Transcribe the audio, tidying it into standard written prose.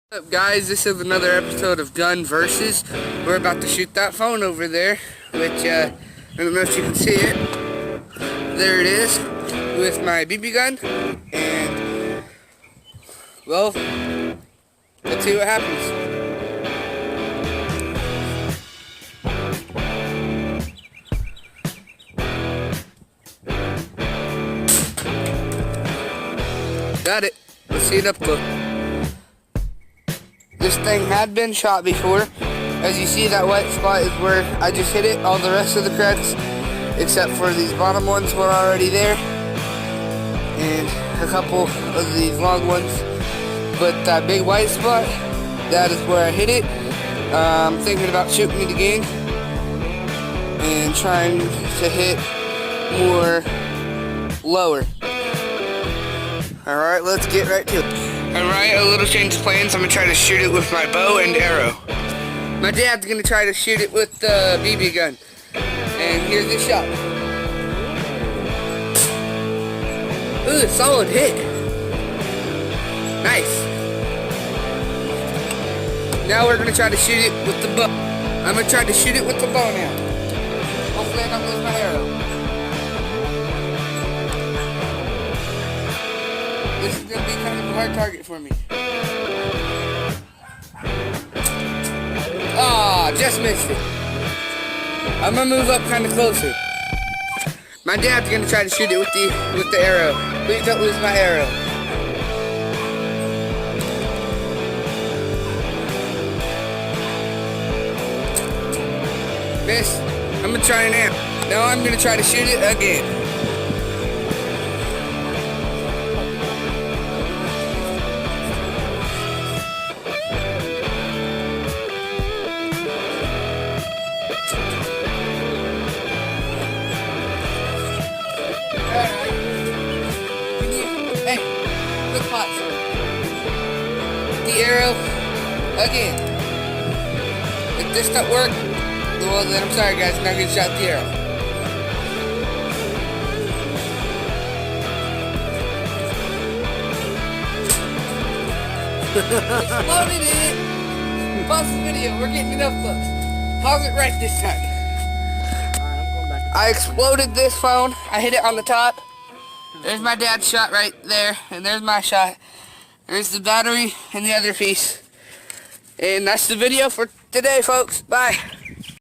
What's up, guys? This is another episode of Gun Versus. We're about to shoot that phone over there, which I don't know if you can see it. There it is, with my BB gun, and well, let's see what happens. Got it. Let's see it up close. This thing had been shot before. As you see, that white spot is where I just hit it. All the rest of the cracks, except for these bottom ones, were already there. And a couple of these long ones. But that big white spot, that is where I hit it. I'm thinking about shooting it again. And trying to hit more lower. Alright, let's get right to it. Alright, a little change of plans. I'm going to try to shoot it with my bow and arrow. My dad's going to try to shoot it with the BB gun. And here's the shot. Ooh, solid hit. Nice. Now we're going to try to shoot it with the bow. I'm going to try to shoot it with the bow now. Hopefully I don't lose my arrow. This is going to be kind of a hard target for me. Ah, just missed it. I'm going to move up kind of closer. My dad's going to try to shoot it with the arrow. Please don't lose my arrow. Miss. I'm going to try now. Now I'm going to try to shoot it again. Hey, look hot. The arrow again. If this don't work, well then I'm sorry guys, I'm not gonna shot the arrow. Exploded it! Pause the video, we're getting enough close. Pause it right this time. Alright, I'm going back. I exploded this phone. I hit it on the top. There's my dad's shot right there, and there's my shot. There's the battery and the other piece. And that's the video for today, folks. Bye.